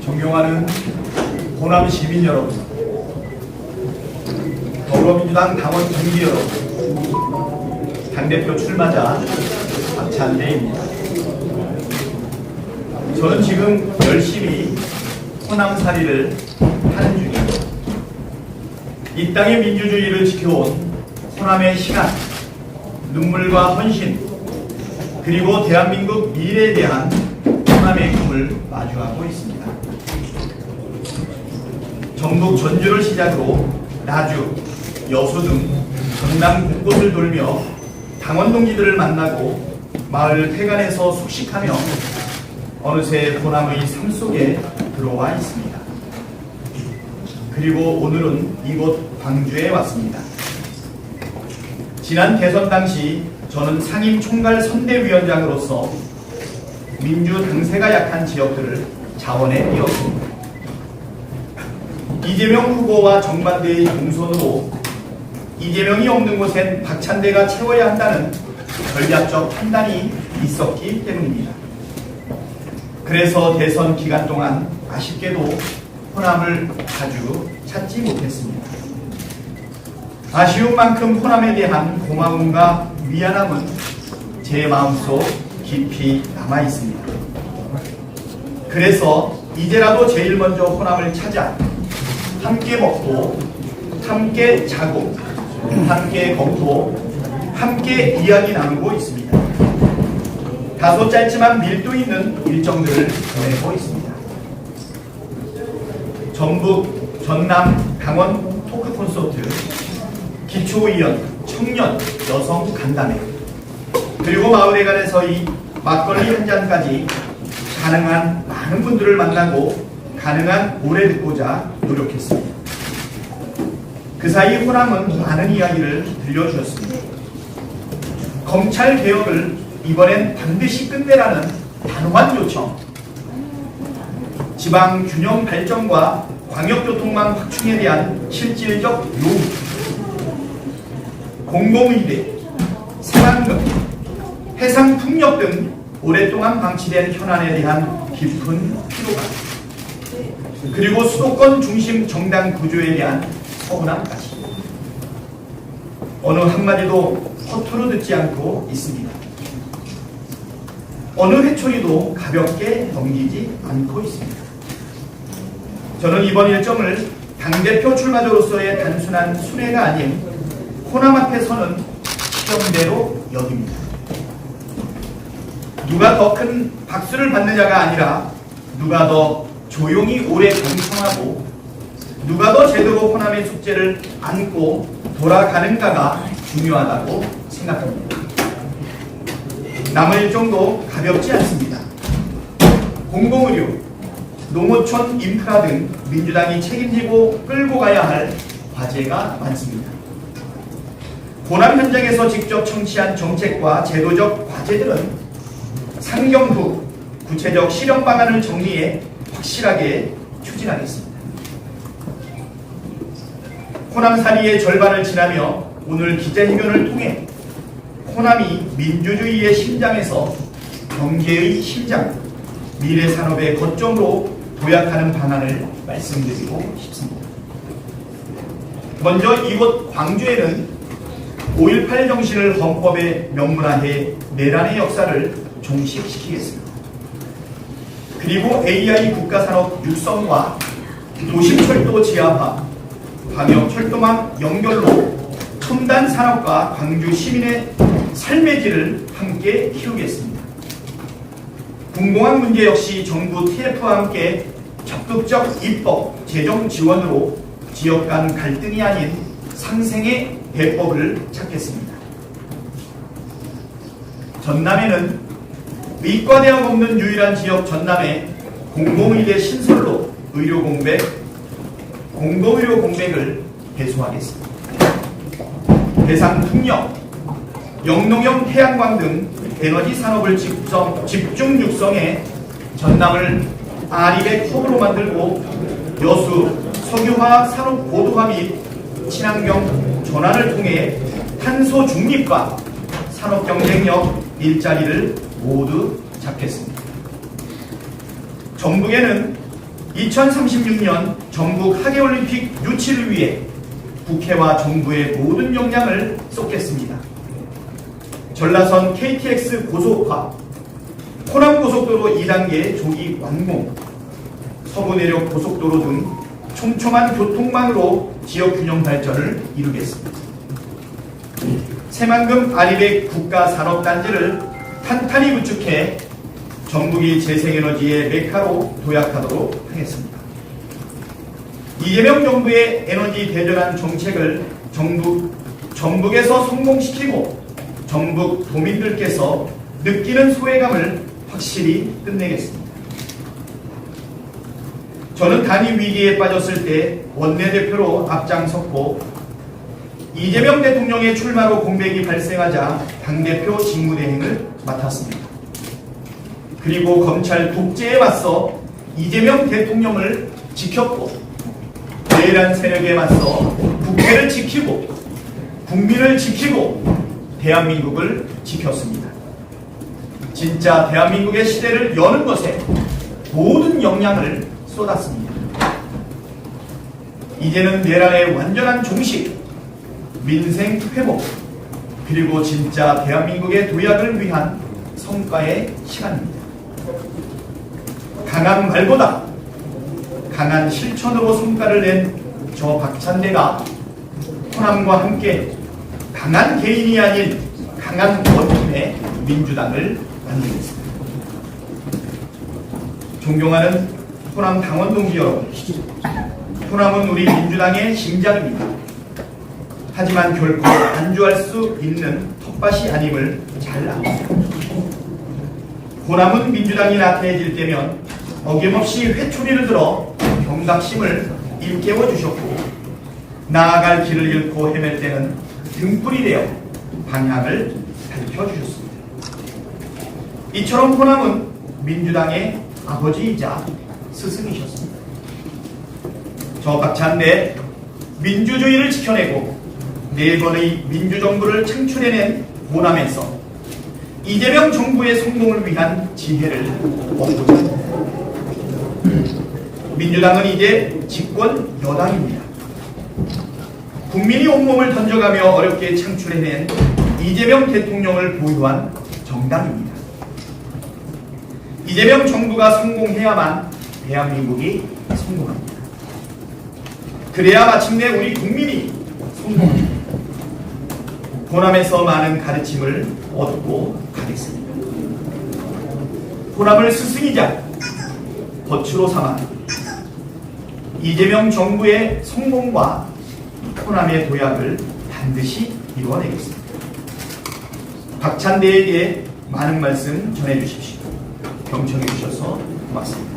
존경하는 호남 시민 여러분, 더불어민주당 당원 동기 여러분, 당대표 출마자 박찬대입니다. 저는 지금 열심히 호남살이를 하는 중입니다. 이 땅의 민주주의를 지켜온 호남의 시간, 눈물과 헌신, 그리고 대한민국 미래에 대한 호남의 꿈을 마주하고 있습니다. 전북 전주를 시작으로 나주, 여수 등 전남 곳곳을 돌며 당원 동지들을 만나고 마을 회관에서 숙식하며 어느새 호남의 삶 속에 들어와 있습니다. 그리고 오늘은 이곳 광주에 왔습니다. 지난 대선 당시 저는 상임 총괄 선대위원장으로서 민주 당세가 약한 지역들을 자원해 띄웠습니다. 이재명 후보와 정반대의 동선으로 이재명이 없는 곳엔 박찬대가 채워야 한다는 전략적 판단이 있었기 때문입니다. 그래서 대선 기간 동안 아쉽게도 호남을 자주 찾지 못했습니다. 아쉬운 만큼 호남에 대한 고마움과 미안함은 제 마음속 깊이 남아 있습니다. 그래서 이제라도 제일 먼저 호남을 찾아 함께 먹고, 함께 자고, 함께 걷고, 함께 이야기 나누고 있습니다. 다소 짧지만 밀도 있는 일정들을 보내고 있습니다. 전북, 전남, 강원 토크 콘서트, 기초의원, 청년, 여성 간담회, 그리고 마을회관에서의 막걸리 한 잔까지 가능한 많은 분들을 만나고 가능한 오래 듣고자 노력했습니다. 그 사이 호남은 많은 이야기를 들려주었습니다. 검찰 개혁을 이번엔 반드시 끝내라는 단호한 요청, 지방 균형 발전과 광역교통망 확충에 대한 실질적 요구, 공공의대, 새만금, 해상풍력 등 오랫동안 방치된 현안에 대한 깊은 피로감, 그리고 수도권 중심 정당 구조에 대한 서운함까지 어느 한마디도 허투루 듣지 않고 있습니다. 어느 회초리도 가볍게 넘기지 않고 있습니다. 저는 이번 일정을 당대표 출마자로서의 단순한 순회가 아닌 호남 앞에 서는 시험대로 여깁니다. 누가 더 큰 박수를 받는 자가 아니라 누가 더 조용히 오래 경청하고 누가 더 제대로 호남의 숙제를 안고 돌아가는가가 중요하다고 생각합니다. 남은 일정도 가볍지 않습니다. 공공의료, 농어촌 인프라 등 민주당이 책임지고 끌고 가야 할 과제가 많습니다. 호남 현장에서 직접 청취한 정책과 제도적 과제들은 상경 후 구체적 실현 방안을 정리해 확실하게 추진하겠습니다. 호남살이의 절반을 지나며 오늘 기자회견을 통해 호남이 민주주의의 심장에서 경제의 심장, 미래산업의 거점으로 도약하는 방안을 말씀드리고 싶습니다. 먼저 이곳 광주에는 5.18 정신을 헌법에 명문화해 내란의 역사를 종식시키겠습니다. 그리고 AI 국가산업 육성과 도심철도 지하화, 광역철도망 연결로 첨단 산업과 광주 시민의 삶의 질을 함께 키우겠습니다. 궁공항 문제 역시 정부 TF와 함께 적극적 입법, 재정 지원으로 지역 간 갈등이 아닌 상생의 대법을 찾겠습니다. 전남에는 의과대학 없는 유일한 지역 전남에 공공의대 신설로 공공의료 공백을 해소하겠습니다. 해상풍력, 영농형 태양광 등 에너지 산업을 집중 육성해 전남을 아리백 허브로 만들고 여수, 석유화학 산업 고도화 및 친환경 전환을 통해 탄소 중립과 산업 경쟁력 일자리를 모두 잡겠습니다. 전북에는 2036년 전국 하계올림픽 유치를 위해 국회와 정부의 모든 역량을 쏟겠습니다. 전라선 KTX 고속화, 호남고속도로 2단계 조기 완공, 서부내륙 고속도로 등 촘촘한 교통망으로 지역균형 발전을 이루겠습니다. 새만금 아리백 국가산업단지를 탄탄히 구축해 전북이 재생에너지의 메카로 도약하도록 하겠습니다. 이재명 정부의 에너지 대전환 정책을 전북에서 성공시키고 전북 도민들께서 느끼는 소외감을 확실히 끝내겠습니다. 저는 단위 위기에 빠졌을 때 원내대표로 앞장섰고 이재명 대통령의 출마로 공백이 발생하자 당대표 직무대행을 맡았습니다. 그리고 검찰 독재에 맞서 이재명 대통령을 지켰고 내란 세력에 맞서 국회를 지키고 국민을 지키고 대한민국을 지켰습니다. 진짜 대한민국의 시대를 여는 것에 모든 역량을 쏟았습니다. 이제는 내란의 완전한 종식, 민생 회복, 그리고 진짜 대한민국의 도약을 위한 성과의 시간입니다. 강한 말보다 강한 실천으로 성과를 낸 저 박찬대가 호남과 함께 강한 개인이 아닌 강한 원팀의 민주당을 만들겠습니다. 존경하는 호남 당원 동지 여러분, 호남은 우리 민주당의 심장입니다. 하지만 결코 안주할 수 있는 텃밭이 아님을 잘 압니다. 호남은 민주당이 나태해질 때면 어김없이 회초리를 들어 경각심을 일깨워 주셨고 나아갈 길을 잃고 헤맬 때는 등불이 되어 방향을 밝혀주셨습니다. 이처럼 호남은 민주당의 아버지이자 스승이셨습니다. 저 박찬대 민주주의를 지켜내고 4번의 민주정부를 창출해낸 호남에서 이재명 정부의 성공을 위한 지혜를 얻고자 합니다. 민주당은 이제 집권 여당입니다. 국민이 온몸을 던져가며 어렵게 창출해낸 이재명 대통령을 보유한 정당입니다. 이재명 정부가 성공해야만 대한민국이 성공합니다. 그래야 마침내 우리 국민이 성공합니다. 호남에서 많은 가르침을 얻고 가겠습니다. 호남을 스승이자 거추로 삼아 이재명 정부의 성공과 호남의 도약을 반드시 이루어내겠습니다. 박찬대에게 많은 말씀 전해주십시오. 경청해 주셔서 고맙습니다.